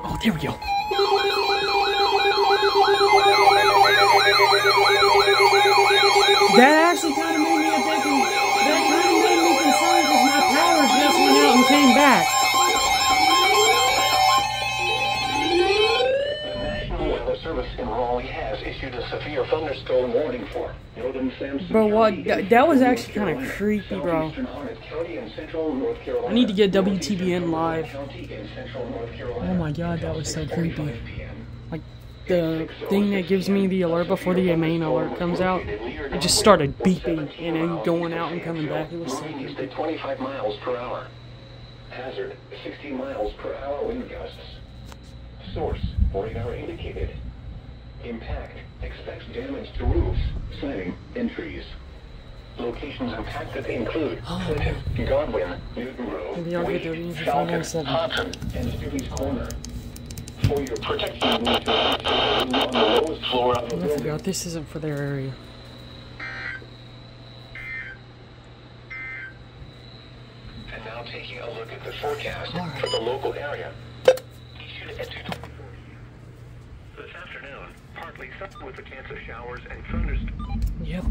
Oh, there we go. That actually kind of made me concerned because my power just went out and came back. The National Weather Service in Raleigh has issued a severe thunderstorm warning for northern Samson Bro, what? County, That was actually kind of creepy, bro. southeastern Harnett County and central North Carolina. I need to get WTBN live. County in central North Carolina. Oh my god, that was so creepy. 6:45 p.m. Like, the thing that gives me the alert before the main alert comes out, it just started beeping and then going out and coming back. It was so Moving east creepy. at 25 miles per hour. Hazard, 60 miles per hour wind gusts. Source, radar indicated. Impact, expects damage to roofs, siding, and trees. Locations impacted include Clinton, Godwin, Newton Grove, Maybe I'll get Wake, the Falcon, 517. Hudson, and Stevie's Corner. For your protection, you need to on the lowest floor of the I building. forgot, this isn't for their area. And now taking a look at the forecast for the local area. Issued at 2:24. This afternoon, partly sunny with a chance of showers and thunderstorms. Yep.